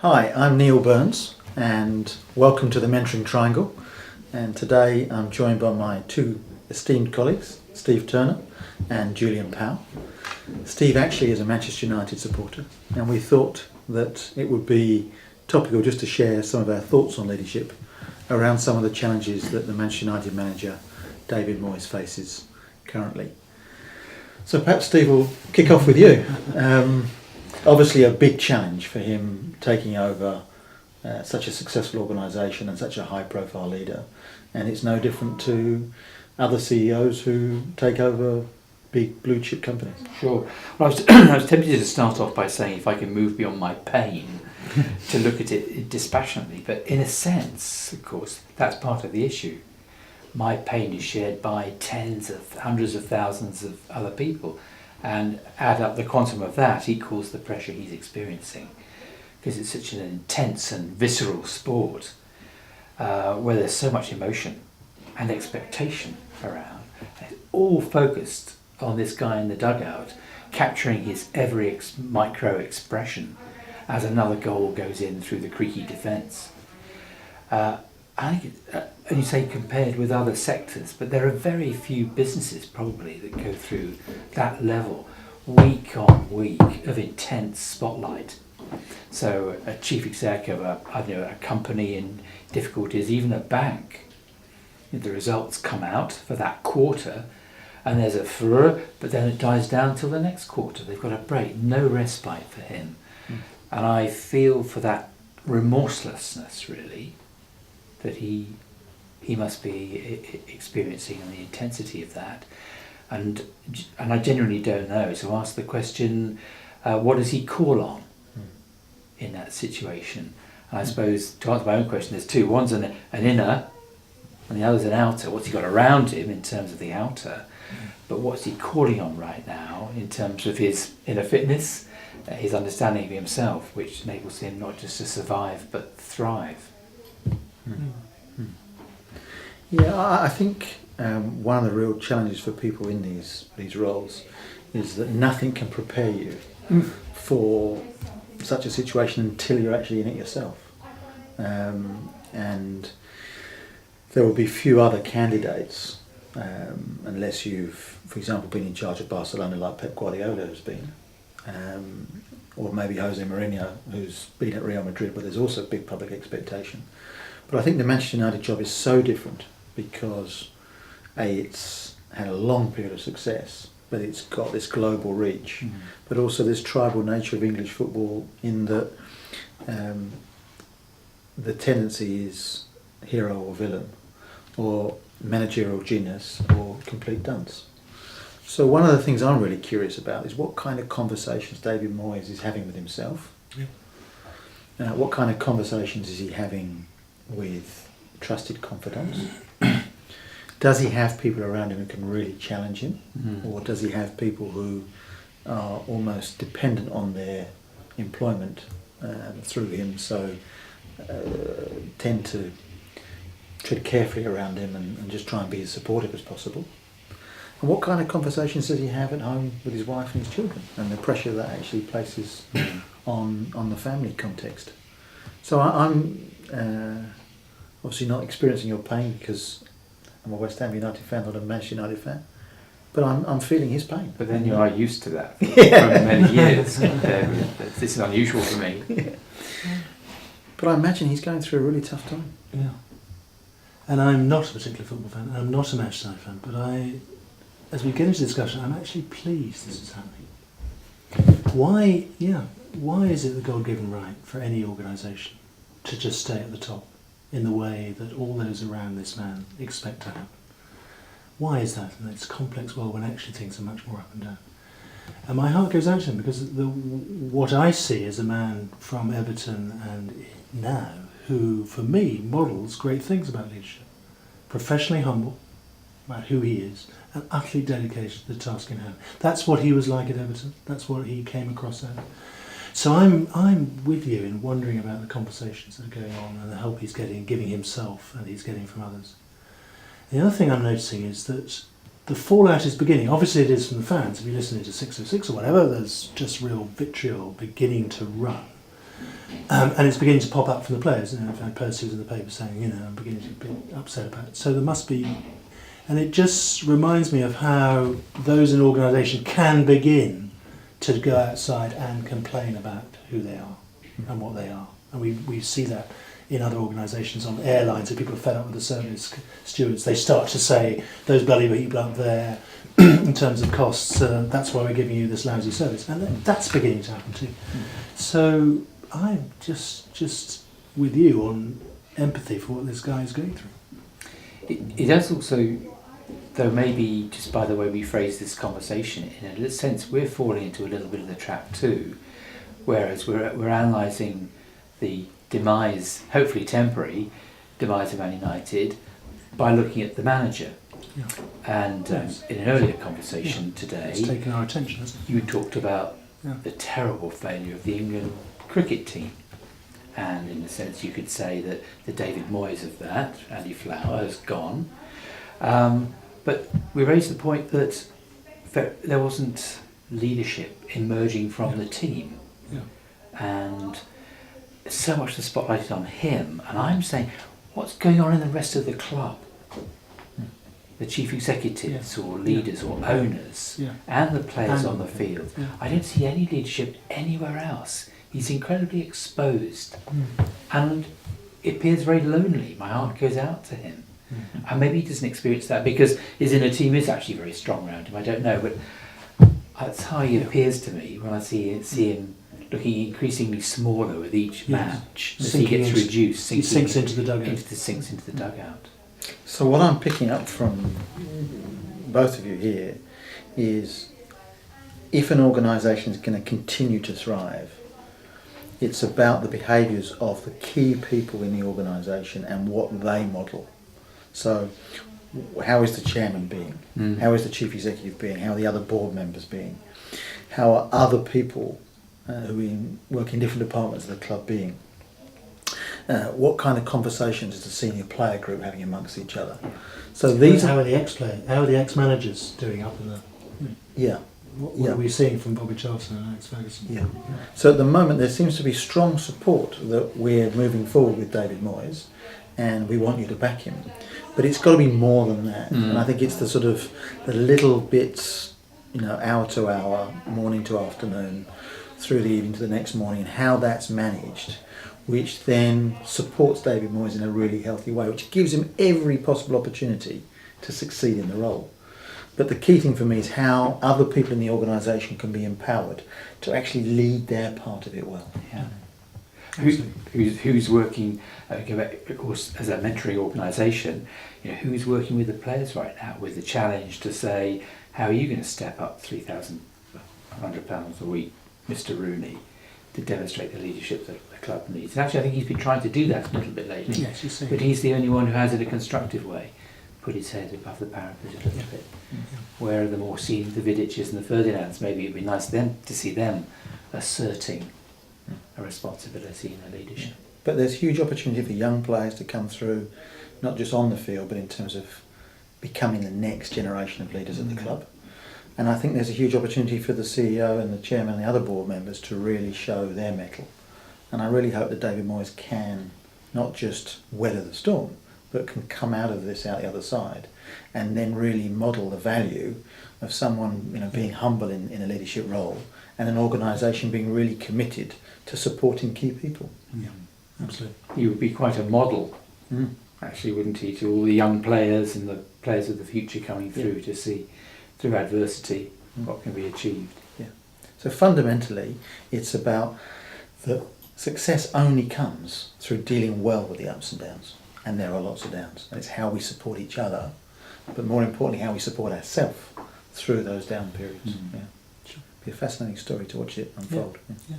Hi, I'm Neil Burns and welcome to the Mentoring Triangle, and today I'm joined by my two esteemed colleagues, Steve Turner and Julian Powe. Steve actually is a Manchester United supporter, and we thought that it would be topical just to share some of our thoughts on leadership around some of the challenges that the Manchester United manager David Moyes faces currently. So perhaps Steve will kick off with you. Obviously a big challenge for him taking over such a successful organisation and such a high profile leader, and it's no different to other CEOs who take over big blue chip companies. Sure. Well, I was tempted to start off by saying if I can move beyond my pain to look at it dispassionately, but in a sense, of course, that's part of the issue. My pain is shared by hundreds of thousands of other people, and add up the quantum of that equals the pressure he's experiencing, because it's such an intense and visceral sport where there's so much emotion and expectation around. It's all focused on this guy in the dugout, capturing his every micro expression as another goal goes in through the creaky defence. I think, and you say compared with other sectors, but there are very few businesses probably that go through that level, week on week, of intense spotlight. So a chief exec of a company in difficulties, even a bank, the results come out for that quarter, and there's a furore, but then it dies down till the next quarter. They've got a break, no respite for him. And I feel for that remorselessness, really, that he must be experiencing, and the intensity of that, and I genuinely don't know. So ask the question: what does he call on in that situation? And I suppose to answer my own question, there's two. One's an inner, and the other's an outer. What's he got around him in terms of the outer? But what's he calling on right now in terms of his inner fitness, his understanding of himself, which enables him not just to survive but thrive. Yeah, I think one of the real challenges for people in these roles is that nothing can prepare you for such a situation until you're actually in it yourself. And there will be few other candidates unless you've, for example, been in charge of Barcelona like Pep Guardiola has been, or maybe Jose Mourinho, who's been at Real Madrid, but there's also big public expectation. But I think the Manchester United job is so different because it's had a long period of success, but it's got this global reach, but also this tribal nature of English football in that the tendency is hero or villain, or managerial genius or complete dunce. So one of the things I'm really curious about is what kind of conversations David Moyes is having with himself. Yeah. What kind of conversations is he having with trusted confidants? Does he have people around him who can really challenge him? Or does he have people who are almost dependent on their employment through him, so tend to tread carefully around him and just try and be as supportive as possible? And what kind of conversations does he have at home with his wife and his children, and the pressure that actually places on the family context? So I'm obviously not experiencing your pain because I'm a West Ham United fan, not a Manchester United fan, but I'm feeling his pain. But then you are used to that for many years. This is unusual for me. Yeah. But I imagine he's going through a really tough time. Yeah. And I'm not a particular football fan, and I'm not a Manchester United fan, but as we get into discussion, I'm actually pleased this is happening. Why is it the God-given right for any organisation to just stay at the top in the way that all those around this man expect to happen? Why is that in this complex world when actually things are much more up and down? And my heart goes out to him because what I see is a man from Everton and now who, for me, models great things about leadership. Professionally humble about who he is and utterly dedicated to the task in hand. That's what he was like at Everton. That's what he came across as. So I'm with you in wondering about the conversations that are going on and the help he's getting, giving himself and he's getting from others. The other thing I'm noticing is that the fallout is beginning. Obviously it is from the fans. If you listen to 606 or whatever, there's just real vitriol beginning to run. And it's beginning to pop up from the players. I've had players in the paper saying, I'm beginning to be upset about it. So there must be, and it just reminds me of how those in an organisation can begin to go outside and complain about who they are and what they are. And we see that in other organisations on airlines, if people are fed up with the service stewards, they start to say, those bloody people up there, in terms of costs, that's why we're giving you this lousy service. And that's beginning to happen too. So I'm just with you on empathy for what this guy is going through. It does also, though maybe just by the way we phrase this conversation, in a sense we're falling into a little bit of the trap too, whereas we're analysing the demise, hopefully temporary, demise of Man United by looking at the manager. Yeah. And in an earlier conversation today, it's taken our attention, hasn't it? you talked about the terrible failure of the England cricket team. And in a sense you could say that the David Moyes of that, Andy Flower, has gone. But we raised the point that there wasn't leadership emerging from the team. Yeah. And so much the spotlight is on him. And I'm saying, what's going on in the rest of the club? The chief executives or leaders or owners and the players on the field. Yeah. I don't see any leadership anywhere else. He's incredibly exposed and it appears very lonely. My heart goes out to him. And maybe he doesn't experience that because his inner team is actually very strong around him. I don't know, but that's how he appears to me when I see him looking increasingly smaller with each match as he gets reduced. He sinks into the dugout. Sinks into the dugout. So what I'm picking up from both of you here is if an organisation is going to continue to thrive, it's about the behaviours of the key people in the organisation and what they model. So how is the chairman being? How is the chief executive being? How are the other board members being? How are other people who work in different departments of the club being? What kind of conversations is the senior player group having amongst each other? So these how are the ex-players? How are the ex-managers doing up in the? What are we seeing from Bobby Charlton and Alex Ferguson? So at the moment there seems to be strong support that we're moving forward with David Moyes, and we want you to back him. But it's got to be more than that. And I think it's the sort of the little bits, hour to hour, morning to afternoon, through the evening to the next morning, and how that's managed, which then supports David Moyes in a really healthy way, which gives him every possible opportunity to succeed in the role. But the key thing for me is how other people in the organisation can be empowered to actually lead their part of it well. Yeah. Who's working, of course, as a mentoring organisation, who's working with the players right now with the challenge to say, how are you going to step up £3,100 a week, Mr. Rooney, to demonstrate the leadership that the club needs? And actually I think he's been trying to do that a little bit lately, but he's the only one who has it a constructive way. Put his head above the parapet a little bit. Where are the more seen, the Vidiches and the Ferdinands? Maybe it'd be nice to see them asserting a responsibility in their leadership. But there's huge opportunity for young players to come through, not just on the field, but in terms of becoming the next generation of leaders at the club. And I think there's a huge opportunity for the CEO and the chairman and the other board members to really show their mettle. And I really hope that David Moyes can not just weather the storm, but can come out of this out the other side and then really model the value of someone being humble in a leadership role and an organisation being really committed to supporting key people. Yeah, absolutely. He would be quite a model, actually, wouldn't he, to all the young players and the players of the future coming through to see through adversity what can be achieved. Yeah. So fundamentally it's about that success only comes through dealing well with the ups and downs. And there are lots of downs. And it's how we support each other, but more importantly, how we support ourselves through those down periods. Sure. Be a fascinating story to watch it unfold. Yeah.